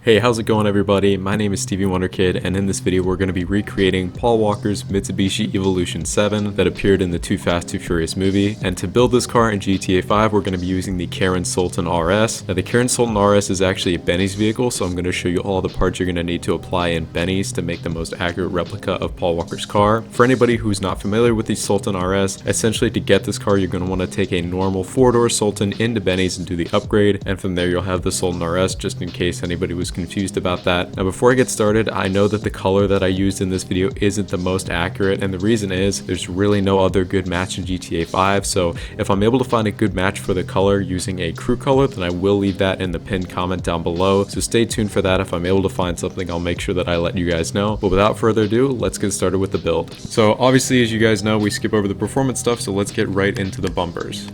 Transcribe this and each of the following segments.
Hey, how's it going everybody? My name is StevieWunderKid, and in this video we're going to be recreating Paul Walker's Mitsubishi Evolution VII that appeared in the Too Fast, 2 Furious movie. And to build this car in GTA 5, we're going to be using the Karin Sultan RS. Now the Karin Sultan RS is actually a Benny's vehicle, so I'm going to show you all the parts you're going to need to apply in Benny's to make the most accurate replica of Paul Walker's car. For anybody who's not familiar with the Sultan RS, essentially to get this car you're going to want to take a normal 4-door Sultan into Benny's and do the upgrade, and from there you'll have the Sultan RS just in case anybody was confused about that. Now before I get started, I know that the color that I used in this video isn't the most accurate, and the reason is there's really no other good match in GTA 5, so if I'm able to find a good match for the color using a crew color, then I will leave that in the pinned comment down below, so stay tuned for that. If I'm able to find something, I'll make sure that I let you guys know. But without further ado, let's get started with the build. So obviously, as you guys know, we skip over the performance stuff, so let's get right into the bumpers.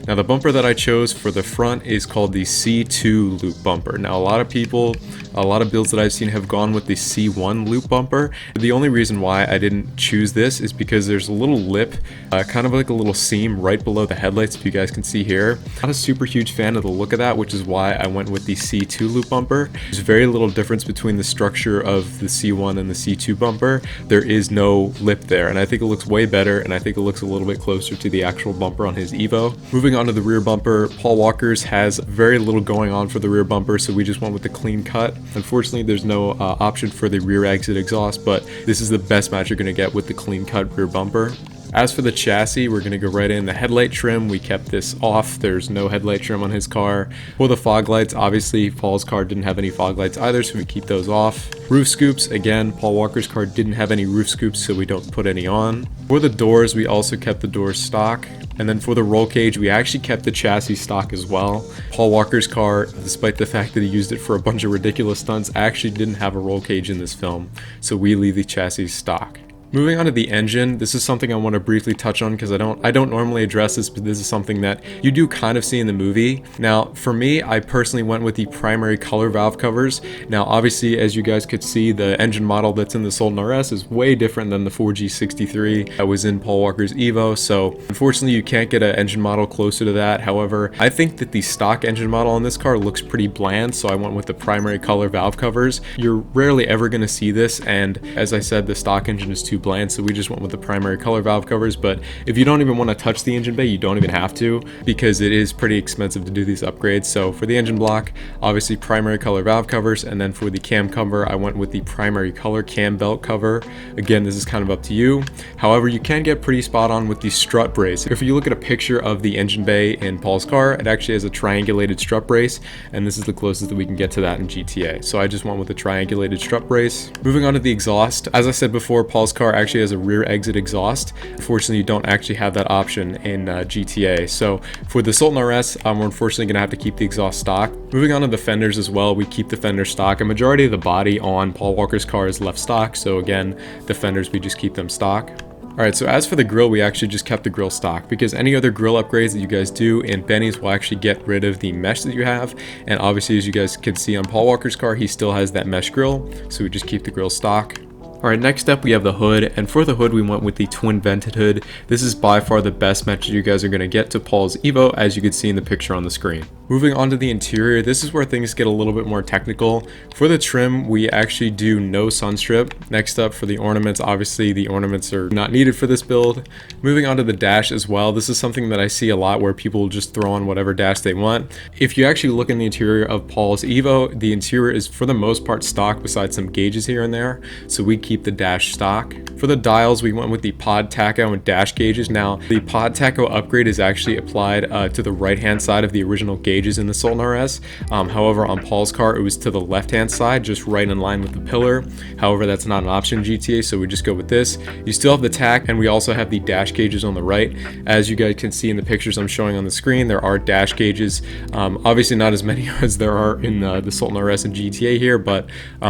Now the bumper that I chose for the front is called the C2 loop bumper. Now a lot of builds that I've seen have gone with the C1 loop bumper. The only reason why I didn't choose this is because there's a little lip, kind of like a little seam right below the headlights, if you guys can see here. Not a super huge fan of the look of that, which is why I went with the C2 loop bumper. There's very little difference between the structure of the C1 and the C2 bumper. There is no lip there, and I think it looks way better, and I think it looks a little bit closer to the actual bumper on his Evo. Moving on to the rear bumper, Paul Walker's has very little going on for the rear bumper, so we just went with the clean cut. Unfortunately, there's no option for the rear exit exhaust, but this is the best match you're going to get with the clean cut rear bumper. As for the chassis, we're going to go right in. The headlight trim, we kept this off. There's no headlight trim on his car. For the fog lights, obviously Paul's car didn't have any fog lights either, so we keep those off. Roof scoops, again, Paul Walker's car didn't have any roof scoops, so we don't put any on. For the doors, we also kept the doors stock. And then for the roll cage, we actually kept the chassis stock as well. Paul Walker's car, despite the fact that he used it for a bunch of ridiculous stunts, actually didn't have a roll cage in this film, so we leave the chassis stock. Moving on to the engine, this is something I want to briefly touch on because I don't normally address this, but this is something that you do kind of see in the movie. Now, for me, I personally went with the primary color valve covers. Now, obviously, as you guys could see, the engine model that's in the Sultan RS is way different than the 4G63 that was in Paul Walker's Evo, so unfortunately, you can't get an engine model closer to that. However, I think that the stock engine model on this car looks pretty bland, so I went with the primary color valve covers. You're rarely ever going to see this, and as I said, the stock engine is too bland, so we just went with the primary color valve covers. But if you don't even want to touch the engine bay, you don't even have to, because it is pretty expensive to do these upgrades. So for the engine block, obviously primary color valve covers, and then for the cam cover, I went with the primary color cam belt cover. Again, this is kind of up to you. However, you can get pretty spot on with the strut brace. If you look at a picture of the engine bay in Paul's car, it actually has a triangulated strut brace, and this is the closest that we can get to that in GTA. So I just went with the triangulated strut brace. Moving on to the exhaust, as I said before, Paul's car actually has a rear exit exhaust. Unfortunately, you don't actually have that option in GTA. So for the Sultan RS, we're unfortunately going to have to keep the exhaust stock. Moving on to the fenders as well, we keep the fender stock. A majority of the body on Paul Walker's car is left stock, so again, the fenders, we just keep them stock. Alright, so as for the grille, we actually just kept the grille stock because any other grille upgrades that you guys do in Benny's will actually get rid of the mesh that you have. And obviously, as you guys can see on Paul Walker's car, he still has that mesh grille, so we just keep the grille stock. Alright, next up we have the hood, and for the hood we went with the twin vented hood. This is by far the best match you guys are going to get to Paul's Evo, as you can see in the picture on the screen. Moving on to the interior, this is where things get a little bit more technical. For the trim, we actually do no sun strip. Next up, for the ornaments, obviously the ornaments are not needed for this build. Moving on to the dash as well, this is something that I see a lot where people just throw on whatever dash they want. If you actually look in the interior of Paul's Evo, the interior is for the most part stock besides some gauges here and there, so we keep the dash stock. For the dials, we went with the pod tacho and dash gauges. Now, the pod tacho upgrade is actually applied to the right hand side of the original gauges in the Sultan RS. However, on Paul's car, it was to the left hand side, just right in line with the pillar. However, that's not an option in GTA, so we just go with this. You still have the tack, and we also have the dash gauges on the right. As you guys can see in the pictures I'm showing on the screen, there are dash gauges. Obviously not as many as there are in the Sultan RS and GTA here, but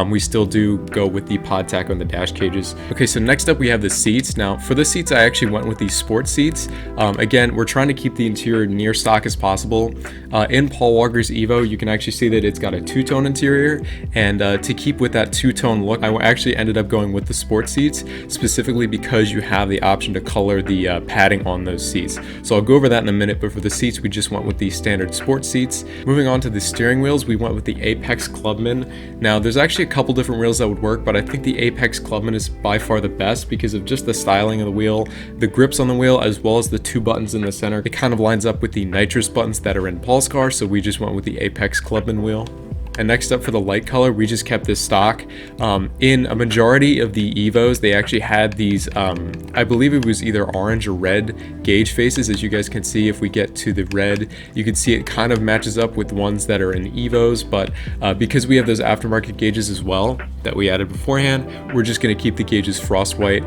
we still do go with the pod tacho and the dash cages. Okay, so next up we have the seats. Now for the seats, I actually went with these sport seats. Again, we're trying to keep the interior near stock as possible. In Paul Walker's Evo, you can actually see that it's got a two-tone interior, and to keep with that two-tone look, I actually ended up going with the sport seats, specifically because you have the option to color the padding on those seats. So I'll go over that in a minute, but for the seats, we just went with the standard sport seats. Moving on to the steering wheels, we went with the Apex Clubman. Now there's actually a couple different wheels that would work, but I think the Apex Clubman is by far the best because of just the styling of the wheel, the grips on the wheel, as well as the two buttons in the center. It kind of lines up with the nitrous buttons that are in Paul's car, so we just went with the Apex Clubman wheel. And next up for the light color, we just kept this stock. In a majority of the Evos, they actually had these, I believe it was either orange or red gauge faces. As you guys can see, if we get to the red, you can see it kind of matches up with ones that are in Evos, but because we have those aftermarket gauges as well that we added beforehand, we're just gonna keep the gauges frost white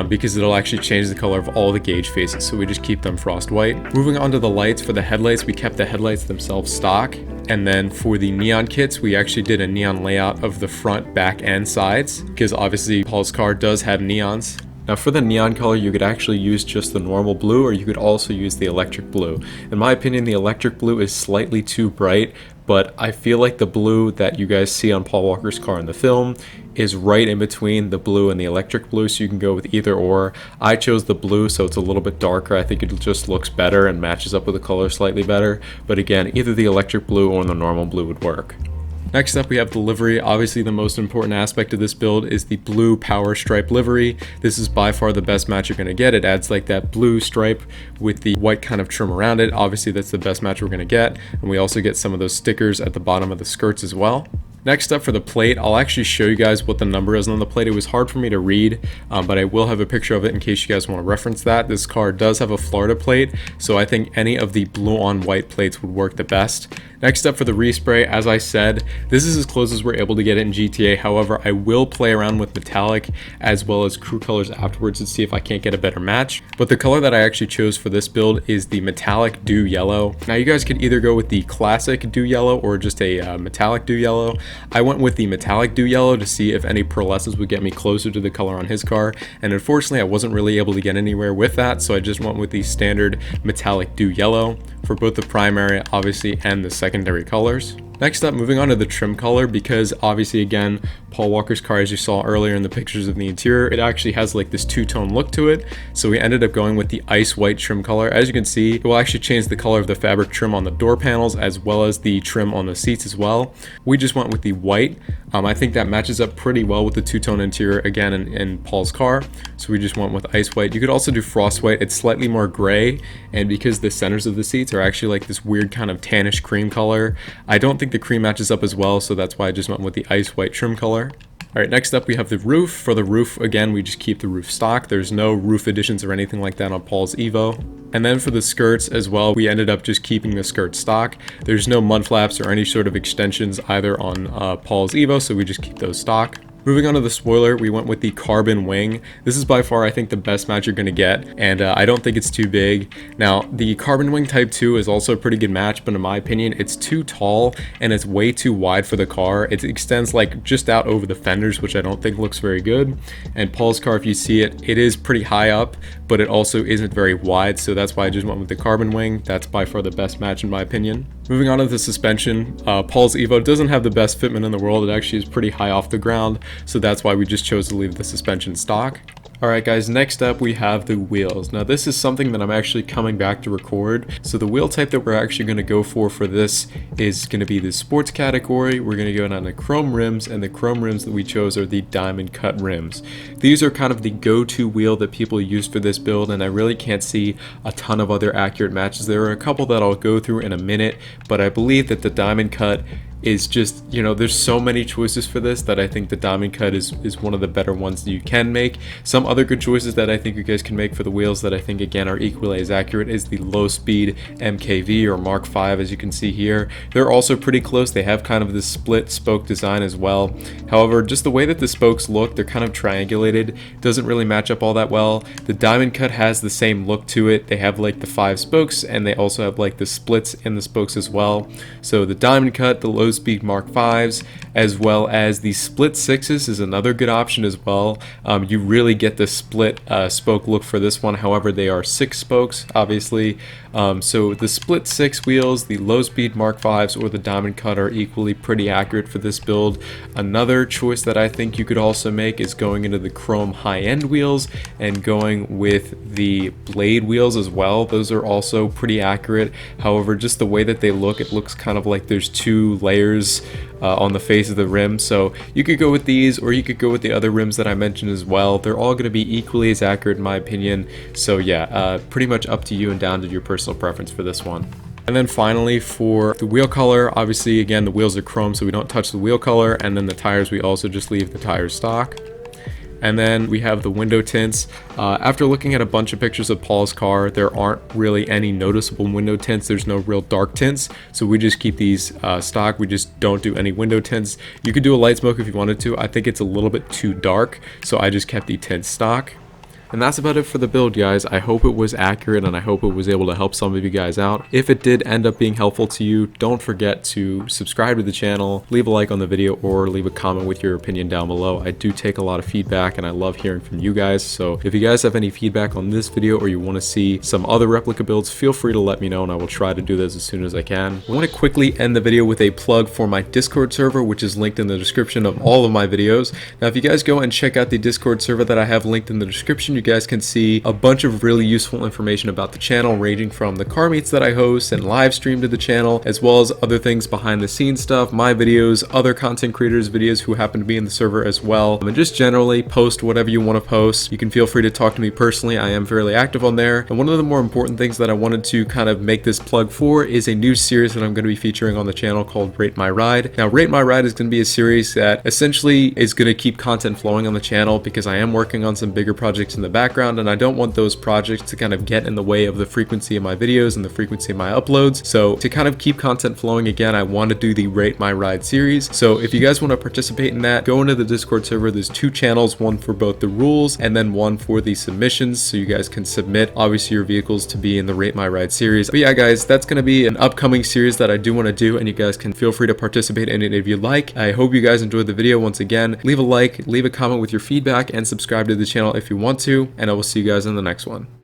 because it'll actually change the color of all the gauge faces, so we just keep them frost white. Moving on to the lights, for the headlights, we kept the headlights themselves stock. And then for the neon kits, we actually did a neon layout of the front, back, and sides, because obviously Paul's car does have neons. Now for the neon color, you could actually use just the normal blue, or you could also use the electric blue. In my opinion, the electric blue is slightly too bright, but I feel like the blue that you guys see on Paul Walker's car in the film is right in between the blue and the electric blue, so you can go with either or. I chose the blue, so it's a little bit darker. I think it just looks better and matches up with the color slightly better, but again, either the electric blue or the normal blue would work. Next up, we have the livery. Obviously, the most important aspect of this build is the blue power stripe livery. This is by far the best match you're going to get. It adds like that blue stripe with the white kind of trim around it. Obviously, that's the best match we're going to get. And we also get some of those stickers at the bottom of the skirts as well. Next up for the plate, I'll actually show you guys what the number is on the plate. It was hard for me to read, but I will have a picture of it in case you guys want to reference that. This car does have a Florida plate, so I think any of the blue on white plates would work the best. Next up for the respray, as I said, this is as close as we're able to get it in GTA. However, I will play around with metallic as well as crew colors afterwards to see if I can't get a better match. But the color that I actually chose for this build is the metallic dew yellow. Now you guys could either go with the classic dew yellow or just a metallic dew yellow. I went with the metallic dew yellow to see if any pearlescence would get me closer to the color on his car, and unfortunately I wasn't really able to get anywhere with that, so I just went with the standard metallic dew yellow for both the primary, obviously, and the secondary colors. Next up, moving on to the trim color, because obviously, again, Paul Walker's car, as you saw earlier in the pictures of the interior, it actually has like this two-tone look to it. So we ended up going with the ice white trim color. As you can see, it will actually change the color of the fabric trim on the door panels as well as the trim on the seats as well. We just went with the white. I think that matches up pretty well with the two-tone interior, again, in Paul's car. So we just went with ice white. You could also do frost white. It's slightly more gray, and because the centers of the seats are actually like this weird kind of tannish cream color, I don't think the cream matches up as well, so that's why I just went with the ice white trim color. All right, next up we have the roof. For the roof, again, we just keep the roof stock. There's no roof additions or anything like that on Paul's Evo. And then for the skirts as well, we ended up just keeping the skirt stock. There's no mud flaps or any sort of extensions either on Paul's Evo, so we just keep those stock. Moving on to the spoiler, we went with the carbon wing. This is by far, I think, the best match you're going to get, and I don't think it's too big. Now, the carbon wing type 2 is also a pretty good match, but in my opinion, it's too tall and it's way too wide for the car. It extends like just out over the fenders, which I don't think looks very good. And Paul's car, if you see it, it is pretty high up, but it also isn't very wide, so that's why I just went with the carbon wing. That's by far the best match in my opinion. Moving on to the suspension, Paul's Evo doesn't have the best fitment in the world. It actually is pretty high off the ground, so that's why we just chose to leave the suspension stock. Alright guys, next up we have the wheels. Now this is something that I'm actually coming back to record. So the wheel type that we're actually going to go for this is going to be the sports category. We're going to go down to chrome rims, and the chrome rims that we chose are the diamond cut rims. These are kind of the go-to wheel that people use for this build, and I really can't see a ton of other accurate matches. There are a couple that I'll go through in a minute, but I believe that the diamond cut is just, you know, there's so many choices for this that I think the diamond cut is one of the better ones that you can make. Some other good choices that I think you guys can make for the wheels that I think again are equally as accurate is the low speed MKV or Mark V, as you can see here. They're also pretty close. They have kind of this split spoke design as well. However, just the way that the spokes look, they're kind of triangulated, doesn't really match up all that well. The diamond cut has the same look to it. They have like the 5 spokes, and they also have like the splits in the spokes as well. So the diamond cut, the low low speed Mark Vs, as well as the split 6s is another good option as well. You really get the split spoke look for this one, however they are 6 spokes obviously. So the split 6 wheels, the low speed Mark Vs, or the diamond cut are equally pretty accurate for this build. Another choice that I think you could also make is going into the chrome high-end wheels and going with the blade wheels as well. Those are also pretty accurate. However, just the way that they look, it looks kind of like there's 2 layers on the face of the rim. So you could go with these, or you could go with the other rims that I mentioned as well. They're all going to be equally as accurate in my opinion. So yeah, pretty much up to you and down to your personal preference for this one. And then finally, for the wheel color, obviously again the wheels are chrome, so we don't touch the wheel color, and then the tires, we also just leave the tires stock. And then we have the window tints. After looking at a bunch of pictures of Paul's car, there aren't really any noticeable window tints. There's no real dark tints, so we just keep these stock. We just don't do any window tints. You could do a light smoke if you wanted to. I think it's a little bit too dark, so I just kept the tint stock. And that's about it for the build, guys. I hope it was accurate and I hope it was able to help some of you guys out. If it did end up being helpful to you, don't forget to subscribe to the channel, leave a like on the video, or leave a comment with your opinion down below. I do take a lot of feedback and I love hearing from you guys. So if you guys have any feedback on this video or you want to see some other replica builds, feel free to let me know and I will try to do this as soon as I can. I want to quickly end the video with a plug for my Discord server, which is linked in the description of all of my videos. Now, if you guys go and check out the Discord server that I have linked in the description, you guys can see a bunch of really useful information about the channel, ranging from the car meets that I host and live stream to the channel, as well as other things behind the scenes stuff, my videos, other content creators videos who happen to be in the server as well, and just generally post whatever you want to post. You can feel free to talk to me personally. I am fairly active on there. And one of the more important things that I wanted to kind of make this plug for is a new series that I'm going to be featuring on the channel called Rate My Ride. Now, Rate My Ride is going to be a series that essentially is going to keep content flowing on the channel because I am working on some bigger projects in the background, and I don't want those projects to kind of get in the way of the frequency of my videos and the frequency of my uploads. So to kind of keep content flowing again, I want to do the Rate My Ride series. So if you guys want to participate in that, go into the Discord server. There's 2 channels, one for both the rules and then one for the submissions, so you guys can submit obviously your vehicles to be in the Rate My Ride series. But yeah, guys, that's going to be an upcoming series that I do want to do, and you guys can feel free to participate in it if you like. I hope you guys enjoyed the video. Once again, leave a like, leave a comment with your feedback, and subscribe to the channel if you want to, and I will see you guys in the next one.